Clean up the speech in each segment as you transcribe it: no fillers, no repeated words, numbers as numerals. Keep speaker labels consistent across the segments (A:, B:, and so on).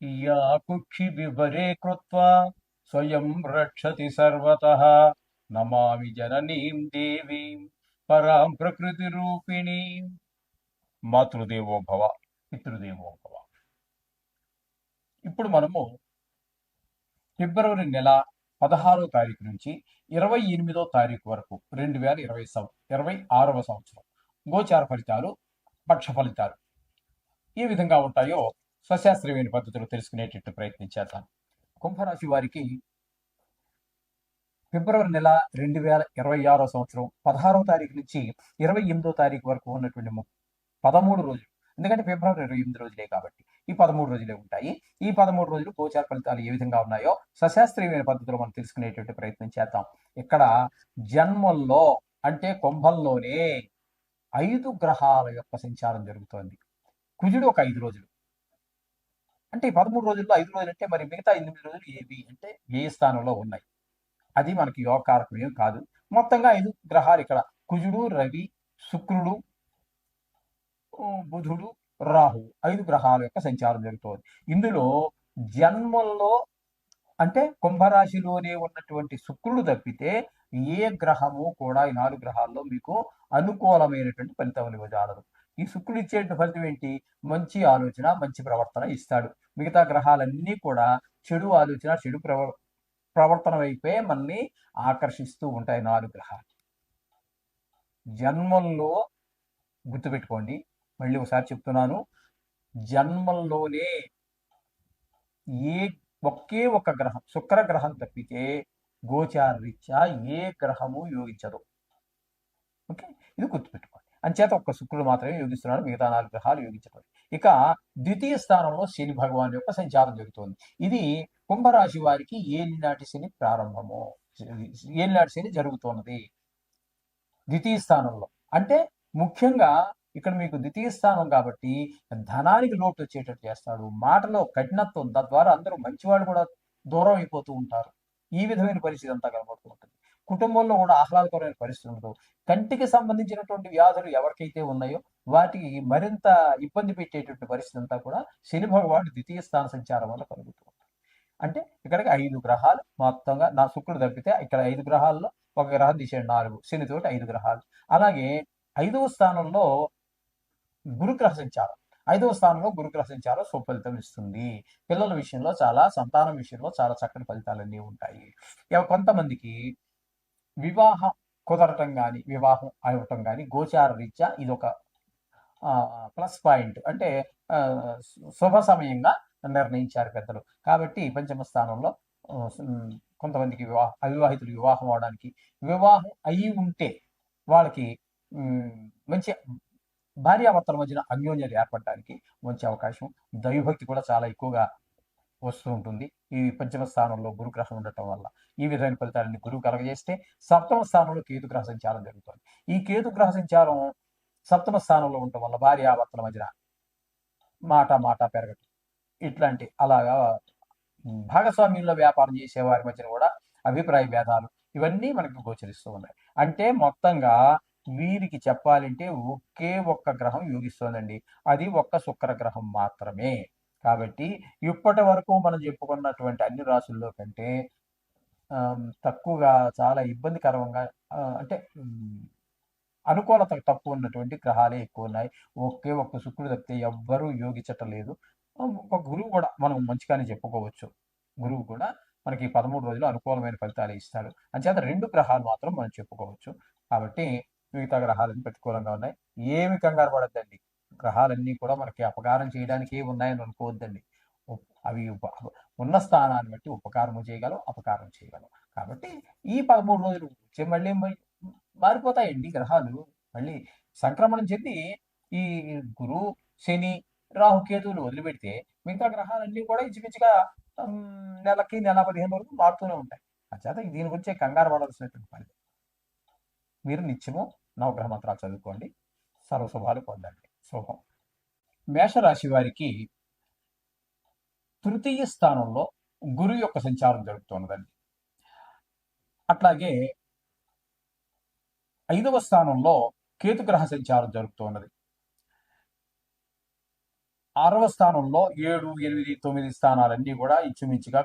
A: या कुक्षि विवरे कृत्वा स्वयं रक्षति सर्वतः नमामि जननीं देवीं परां प्रकृतिरूपिणीं మాతృదేవో భవ పితృదేవో భవ. ఇప్పుడు మనము ఫిబ్రవరి నెల 16వ తారీఖు నుంచి 28వ తారీఖు వరకు 2026వ సంవత్సరం గోచార ఫలితాలు, పక్ష ఫలితాలు ఏ విధంగా ఉంటాయో స్వశాస్త్రీయమైన పద్ధతిలో తెలుసుకునేటట్టు ప్రయత్నం చేద్దాం. కుంభరాశి వారికి ఫిబ్రవరి నెల 2026వ సంవత్సరం 16వ తారీఖు నుంచి 28వ తారీఖు వరకు ఉన్నటువంటి 13 రోజులు, ఎందుకంటే ఫిబ్రవరి 28 రోజులే కాబట్టి ఈ 13 రోజులే ఉంటాయి. ఈ 13 రోజులు గోచార ఫలితాలు ఏ విధంగా ఉన్నాయో సశాస్త్రీయమైన పద్ధతిలో మనం తెలుసుకునేటువంటి ప్రయత్నం చేద్దాం. ఇక్కడ జన్మల్లో అంటే కుంభంలోనే 5 గ్రహాల యొక్క సంచారం జరుగుతోంది. కుజుడు ఒక 5 రోజులు, అంటే ఈ 13 రోజుల్లో 5 రోజులు అంటే మరి మిగతా 8 రోజులు ఏవి అంటే వ్యయ స్థానంలో ఉన్నాయి. అది మనకి యోగకారకం ఏం కాదు. మొత్తంగా 5 గ్రహాలు ఇక్కడ కుజుడు, రవి, శుక్రుడు, బుధుడు, రాహు 5 గ్రహాల యొక్క సంచారం జరుగుతుంది. ఇందులో జన్మల్లో అంటే కుంభరాశిలోనే ఉన్నటువంటి శుక్రుడు తప్పితే ఏ గ్రహము కూడా ఈ 4 గ్రహాల్లో మీకు అనుకూలమైనటువంటి ఫలితం ఇవ్వజాలదు. ఈ శుక్రుడు ఇచ్చేటువంటి ఫలితం ఏంటి? మంచి ఆలోచన, మంచి ప్రవర్తన ఇస్తాడు. మిగతా గ్రహాలన్నీ కూడా చెడు ఆలోచన, చెడు ప్రవర్తన వైపే మనల్ని ఆకర్షిస్తూ ఉంటాయి 4 గ్రహాలు. జన్మల్లో గుర్తుపెట్టుకోండి, మళ్ళీ ఒకసారి చెప్తున్నాను, జన్మల్లోనే ఒకే ఒక గ్రహం శుక్ర గ్రహం తప్పితే గోచార రీత్యా ఏ గ్రహము యోగించదు. ఓకే, ఇది గుర్తుపెట్టుకోండి. అంచేత ఒక్క శుక్రుడు మాత్రమే యోగిస్తున్నాడు, మిగతా 4 గ్రహాలు యోగించడం. ఇక ద్వితీయ స్థానంలో శని భగవాన్ యొక్క సంచారం జరుగుతుంది. ఇది కుంభరాశి వారికి ఏలినాటి శని ప్రారంభము, ఏలినాటి శని జరుగుతున్నది ద్వితీయ స్థానంలో. అంటే ముఖ్యంగా ఇక్కడ మీకు ద్వితీయ స్థానం కాబట్టి ధనానికి లోటు వచ్చేటట్టు చేస్తాడు. మాటలో కఠినత్వం, తద్వారా అందరూ మంచివాళ్ళు కూడా దూరం అయిపోతూ ఉంటారు. ఈ విధమైన పరిస్థితి అంతా కనబడుతూ ఉంటుంది. కుటుంబంలో కూడా ఆహ్లాదకరమైన పరిస్థితి ఉండదు. కంటికి సంబంధించినటువంటి వ్యాధులు ఎవరికైతే ఉన్నాయో వాటికి మరింత ఇబ్బంది పెట్టేటువంటి పరిస్థితి అంతా కూడా శని భగవానుడు ద్వితీయ స్థాన సంచారం వల్ల కలుగుతూ ఉంటుంది. అంటే ఇక్కడికి 5 గ్రహాలు మొత్తంగా, నా శుక్రుడు తప్పితే ఇక్కడ 5 గ్రహాల్లో ఒక గ్రహం తీసేయండి 4, శనితోటి 5 గ్రహాలు. అలాగే 5వ స్థానంలో గురుగ్రహ సంచారం, 5వ స్థానంలో గురుగ్రహ సంచారం సుఫలితం ఇస్తుంది. పిల్లల విషయంలో సంతానం విషయంలో చాలా చక్కటి ఫలితాలన్నీ ఉంటాయి. కొంతమందికి వివాహం కుదరటం కానీ, వివాహం అవ్వటం కానీ గోచార రీత్యా ఇది ఒక ప్లస్ పాయింట్, అంటే శుభ సమయంగా నిర్ణయించారు పెద్దలు. కాబట్టి పంచమ స్థానంలో కొంతమందికి అవివాహితులు వివాహం అవడానికి, వివాహం అయి ఉంటే వాళ్ళకి మంచి భార్యాభర్తల మధ్యన అన్యోన్యత ఏర్పడడానికి మంచి అవకాశం. దైవభక్తి కూడా చాలా ఎక్కువగా వస్తూ ఉంటుంది ఈ పంచమ స్థానంలో గురుగ్రహం ఉండటం వల్ల. ఈ విధమైన ఫలితాలని గురువు కలగజేస్తే సప్తమ స్థానంలో కేతుగ్రహ సంచారం జరుగుతుంది. ఈ కేతుగ్రహ సంచారం సప్తమ స్థానంలో ఉండటం వల్ల భార్యాభర్తల మధ్యన మాట పెరగటం, ఇట్లాంటి అలాగా భాగస్వామ్యంలో వ్యాపారం చేసే వారి మధ్యన కూడా అభిప్రాయ భేదాలు ఇవన్నీ మనకు గోచరిస్తూ ఉన్నాయి. అంటే మొత్తంగా వీరికి చెప్పాలంటే ఒకే ఒక్క గ్రహం యోగిస్తోందండి, అది ఒక్క శుక్ర గ్రహం మాత్రమే. కాబట్టి ఇప్పటి వరకు మనం చెప్పుకున్నటువంటి అన్ని రాశుల్లో కంటే తక్కువగా, చాలా ఇబ్బందికరంగా, అంటే అనుకూలత తక్కువ ఉన్నటువంటి గ్రహాలే ఎక్కువ ఉన్నాయి. ఒకే ఒక్క శుక్రుడు తప్పితే ఎవ్వరూ యోగించటం లేదు. ఒక గురువు కూడా మనం మంచిగానే చెప్పుకోవచ్చు. గురువు కూడా మనకి 13 రోజులు అనుకూలమైన ఫలితాలు ఇస్తాడు. అంచేత 2 గ్రహాలు మాత్రం మనం చెప్పుకోవచ్చు. కాబట్టి మిగతా గ్రహాలన్నీ ప్రతికూలంగా ఉన్నాయి. ఏమి కంగారు పడద్దండి, గ్రహాలన్నీ కూడా మనకి అపకారం చేయడానికి ఉన్నాయని అనుకోవద్దండి. అవి ఉన్న స్థానాన్ని బట్టి ఉపకారము చేయగలం, అపకారం చేయగలం. కాబట్టి ఈ 13 రోజులు మళ్ళీ మారిపోతాయండి గ్రహాలు. మళ్ళీ సంక్రమణం చెంది ఈ గురు, శని, రాహుకేతువులు వదిలిపెడితే మిగతా గ్రహాలన్నీ కూడా ఇంచుమించుగా నెలకి, నెల 15 వరకు మారుతూనే ఉంటాయి. అంచేత దీని గురించి కంగారు పడాల్సినటువంటి పని. మీరు నిత్యము నవగ్రహ మంత్రాలు చదువుకోండి, సర్వశుభాలు పొందండి. శుభం. మేషరాశి వారికి తృతీయ స్థానంలో గురువు యొక్క సంచారం జరుగుతున్నదండి. అట్లాగే 5వ స్థానంలో కేతుగ్రహ సంచారం జరుగుతున్నది. 6వ స్థానంలో 7, 8, 9 స్థానాలన్నీ కూడా ఇంచుమించుగా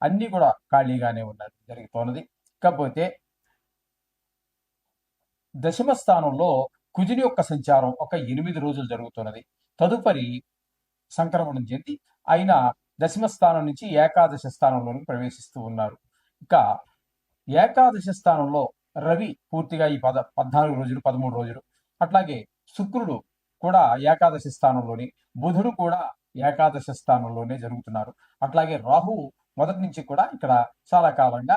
A: అన్ని కూడా ఖాళీగానే ఉన్నది జరుగుతున్నది. కాకపోతే దశమ స్థానంలో కుజుని యొక్క సంచారం ఒక 8 రోజులు జరుగుతున్నది. తదుపరి సంక్రమణం చెంది ఆయన దశమ స్థానం నుంచి ఏకాదశ స్థానంలోకి ప్రవేశిస్తూ ఉన్నారు. ఇక ఏకాదశ స్థానంలో రవి పూర్తిగా ఈ 14 రోజులు 13 రోజులు, అట్లాగే శుక్రుడు కూడా ఏకాదశి స్థానంలోని, బుధుడు కూడా ఏకాదశ స్థానంలోనే జరుగుతున్నారు. అట్లాగే రాహువు మొదటి నుంచి కూడా ఇక్కడ చాలా కాలంగా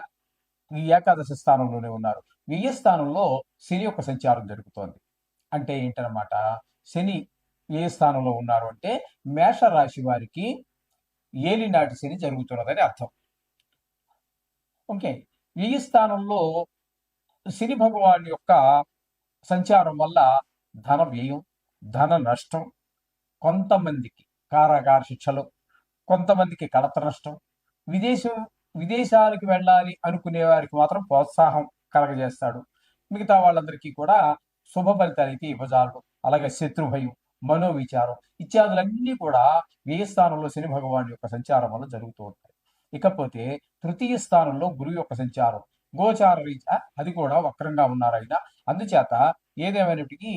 A: ఈ ఏకాదశ స్థానంలోనే ఉన్నారు. వ్యయ స్థానంలో శని యొక్క సంచారం జరుగుతోంది. అంటే ఏంటన్నమాట, శని ఏ స్థానంలో ఉన్నారు అంటే మేష రాశి వారికి ఏలినాటి శని జరుగుతున్నదని అర్థం. ఓకే, వ్యయ స్థానంలో శని భగవాన్ యొక్క సంచారం వల్ల ధన వ్యయం, ధన నష్టం, కొంతమందికి కారాగార శిక్షలు, కొంతమందికి కడత నష్టం, విదేశాలకు వెళ్ళాలి అనుకునే వారికి మాత్రం ప్రోత్సాహం కలగజేస్తాడు. మిగతా వాళ్ళందరికీ కూడా శుభ ఫలితాలు అయితే ఇవ్వజాలడు. అలాగే శత్రు భయం, మనోవిచారం ఇత్యాదులన్నీ కూడా వ్యయ స్థానంలో శని భగవాన్ యొక్క సంచారం వల్ల జరుగుతూ ఉంటాయి. ఇకపోతే తృతీయ స్థానంలో గురువు యొక్క సంచారం గోచార రీత్యా అది కూడా వక్రంగా ఉన్నారు ఆయన. అందుచేత ఏదేమైనప్పటికీ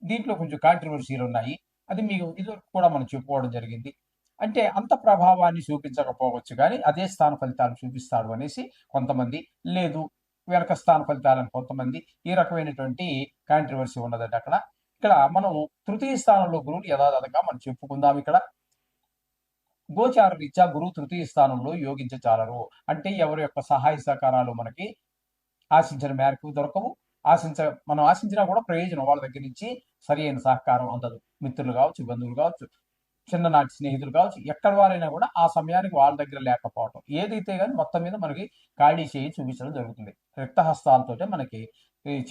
A: దీంట్లో కొంచెం కాంట్రవర్సీలు ఉన్నాయి. అది మీకు ఇదివరకు కూడా మనం చెప్పుకోవడం జరిగింది. అంటే అంత ప్రభావాన్ని చూపించకపోవచ్చు కానీ అదే స్థాన ఫలితాలను చూపిస్తాడు అనేసి కొంతమంది, లేదు వెనక స్థాన ఫలితాలను కొంతమంది, ఈ రకమైనటువంటి కాంట్రవర్సీ ఉన్నదండి అక్కడ. ఇక్కడ మనం తృతీయ స్థానంలో గురువుని యథాతథంగా మనం చెప్పుకుందాం. ఇక్కడ గోచార రీత్యా గురువు తృతీయ స్థానంలో యోగించచాలరు. అంటే ఎవరి యొక్క సహాయ సహకారాలు మనకి ఆశించిన మేరకు దొరకవు. మనం ఆశించినా కూడా ప్రయోజనం వాళ్ళ దగ్గర నుంచి సరి అయిన సహకారం అందదు. మిత్రులు కావచ్చు, బంధువులు కావచ్చు, చిన్ననాటి స్నేహితులు కావచ్చు, ఎక్కడి వారైనా కూడా ఆ సమయానికి వాళ్ళ దగ్గర లేకపోవటం ఏదైతే కానీ మొత్తం మీద మనకి ఖాళీ చేయి చూపించడం జరుగుతుంది. రిక్తహస్తాలతోటే మనకి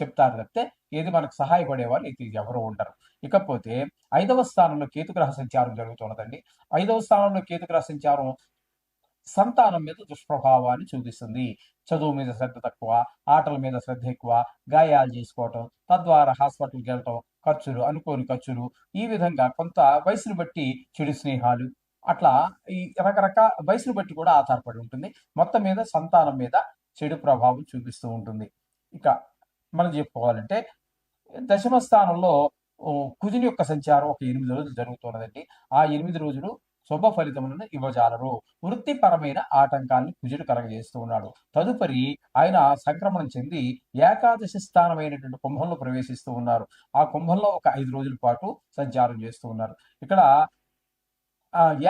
A: చెప్తారు తప్పితే ఏది మనకు సహాయపడేవారు అయితే ఎవరు ఉండరు. ఇకపోతే 5వ స్థానంలో కేతుగ్రహ సంచారం జరుగుతున్నదండి. 5వ స్థానంలో కేతుగ్రహ సంచారం సంతానం మీద దుష్ప్రభావాన్ని చూపిస్తుంది. చదువు మీద శ్రద్ధ తక్కువ, ఆటల మీద శ్రద్ధ ఎక్కువ, గాయాలు చేసుకోవటం, తద్వారా హాస్పిటల్కి వెళ్ళటం, ఖర్చులు, అనుకోని ఖర్చులు, ఈ విధంగా కొంత వయసును బట్టి చెడు స్నేహాలు, అట్లా ఈ రకరకాల వయసును బట్టి కూడా ఆధారపడి ఉంటుంది. మొత్తం మీద సంతానం మీద చెడు ప్రభావం చూపిస్తూ ఉంటుంది. ఇక మనం చెప్పుకోవాలంటే దశమ స్థానంలో కుజుని యొక్క సంచారం ఒక 8 రోజులు జరుగుతున్నదండి. ఆ 8 రోజులు శుభ ఫలితములను ఇవ్వజాలరు. వృత్తిపరమైన ఆటంకాన్ని కుజుడు కలగజేస్తూ ఉన్నాడు. తదుపరి ఆయన సంక్రమణం చెంది ఏకాదశి స్థానమైనటువంటి కుంభంలో ప్రవేశిస్తూ ఉన్నారు. ఆ కుంభంలో ఒక 5 రోజుల పాటు సంచారం చేస్తూ ఉన్నారు. ఇక్కడ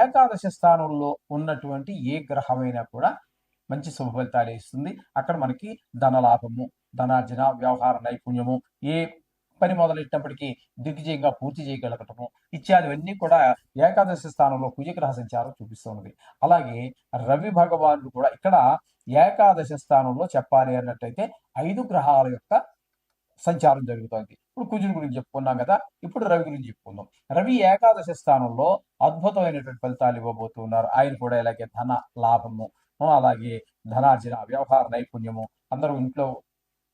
A: ఏకాదశి స్థానంలో ఉన్నటువంటి ఏ గ్రహమైనా కూడా మంచి శుభ ఫలితాలు ఇస్తుంది. అక్కడ మనకి ధనలాభము, ధనార్జన, వ్యవహార నైపుణ్యము, ఏ పని మొదలెట్టినప్పటికీ దిగ్విజయంగా పూర్తి చేయగలగటము ఇత్యాదివన్నీ కూడా ఏకాదశి స్థానంలో కుజగ్రహ సంచారం చూపిస్తున్నది. అలాగే రవి భగవానుడు కూడా ఇక్కడ ఏకాదశి స్థానంలో చెప్పాలి అన్నట్టయితే 5 గ్రహాల యొక్క సంచారం జరుగుతుంది. ఇప్పుడు కుజుని గురించి చెప్పుకున్నాం కదా, ఇప్పుడు రవి గురించి చెప్పుకుందాం. రవి ఏకాదశి స్థానంలో అద్భుతమైనటువంటి ఫలితాలు ఇవ్వబోతున్నారు. ఆయన కూడా ఇలాగే ధన లాభము, అలాగే ధనార్జన, వ్యవహార నైపుణ్యము, అందరూ ఇంట్లో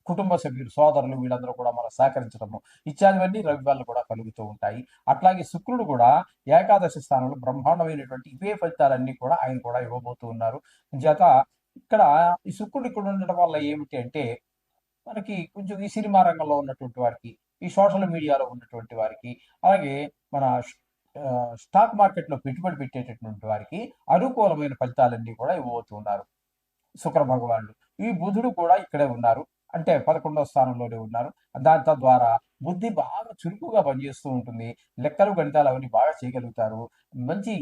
A: కుటుంబ సభ్యులు, సోదరులు వీళ్ళందరూ కూడా మనం సహకరించడము ఇత్యాదివన్నీ రవి వల్ల కూడా కలుగుతూ ఉంటాయి. అట్లాగే శుక్రుడు కూడా ఏకాదశి స్థానంలో బ్రహ్మాండమైనటువంటి ఇవే ఫలితాలన్నీ కూడా ఆయన కూడా ఇవ్వబోతూ ఉన్నారు. చేత ఇక్కడ ఈ శుక్రుడు ఇక్కడ ఉండడం వల్ల ఏమిటి అంటే మనకి కొంచెం ఈ సినిమా రంగంలో ఉన్నటువంటి వారికి, ఈ సోషల్ మీడియాలో ఉన్నటువంటి వారికి, అలాగే మన స్టాక్ మార్కెట్లో పెట్టుబడి పెట్టేటటువంటి వారికి అనుకూలమైన ఫలితాలన్నీ కూడా ఇవ్వబోతున్నారు శుక్ర భగవానుడు. ఈ బుధుడు కూడా ఇక్కడే ఉన్నారు, అంటే 11వ స్థానంలోనే ఉన్నారు. దాని తద్వారా బుద్ధి బాగా చురుకుగా పనిచేస్తూ ఉంటుంది. లెక్కలు, గణితాలు అవన్నీ బాగా చేయగలుగుతారు. మంచి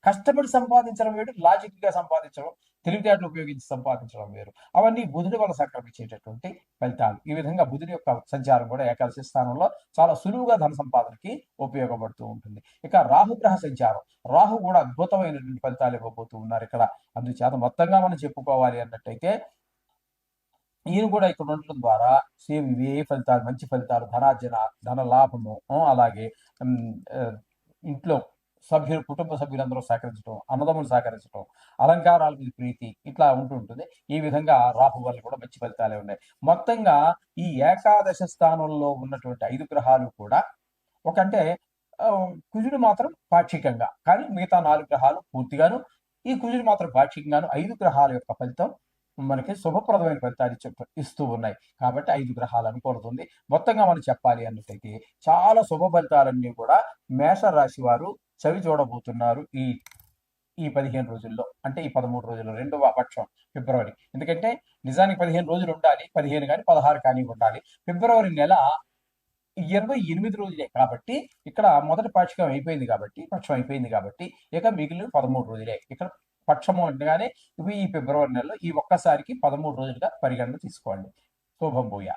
A: కష్టపడి సంపాదించడం వేరు, లాజిక్ గా సంపాదించడం, తెలివితేటలు ఉపయోగించి సంపాదించడం వేరు. అవన్నీ బుధుడి వల్ల సంక్రమించేటటువంటి ఫలితాలు. ఈ విధంగా బుధుడి యొక్క సంచారం కూడా ఏకాదశి స్థానంలో చాలా సులువుగా ధన సంపాదనకి ఉపయోగపడుతూ ఉంటుంది. ఇక రాహుగ్రహ సంచారం, రాహు కూడా అద్భుతమైనటువంటి ఫలితాలు ఇవ్వబోతూ ఉన్నారు ఇక్కడ. అందుచేత మొత్తంగా మనం చెప్పుకోవాలి అన్నట్టయితే ఈయన కూడా ఇక్కడ ఉండటం ద్వారా సేమ్ ఇవే ఫలితాలు, మంచి ఫలితాలు, ధనార్జన, ధన లాభము, అలాగే ఇంట్లో సభ్యులు, కుటుంబ సభ్యులందరూ సహకరించడం, అన్నదమ్ములు సహకరించడం, అలంకారాల మీద ప్రీతి, ఇట్లా ఉంటుంటుంది. ఈ విధంగా రాహు వల్ల కూడా మంచి ఫలితాలే ఉన్నాయి. మొత్తంగా ఈ ఏకాదశ స్థానంలో ఉన్నటువంటి 5 గ్రహాలు కూడా అంటే కుజుడు మాత్రం పాక్షికంగా, కానీ మిగతా 4 గ్రహాలు పూర్తిగాను, ఈ కుజుడు మాత్రం పాక్షికంగాను 5 గ్రహాల యొక్క ఫలితం మనకి శుభప్రదమైన ఫలితాలు ఇస్తూ ఉన్నాయి. కాబట్టి 5 గ్రహాలు అనుకూలతుంది. మొత్తంగా మనం చెప్పాలి అన్నట్టయితే చాలా శుభ ఫలితాలన్నీ కూడా మేషరాశి వారు చవి చూడబోతున్నారు ఈ 15 రోజుల్లో. అంటే ఈ 13 రోజుల్లో రెండవ పక్షం ఫిబ్రవరి. ఎందుకంటే నిజానికి 15 రోజులు ఉండాలి, 15 కానీ 16 కానీ ఉండాలి. ఫిబ్రవరి నెల 28 రోజులే కాబట్టి ఇక్కడ మొదటి పక్షం అయిపోయింది కాబట్టి ఇక మిగిలిన 13 రోజులే. ఇక్కడ పక్షము అనగానే ఈ ఫిబ్రవరి నెలలో ఈ ఒక్కసారికి 13 రోజులుగా పరిగణన తీసుకోండి. శుభం భూయా.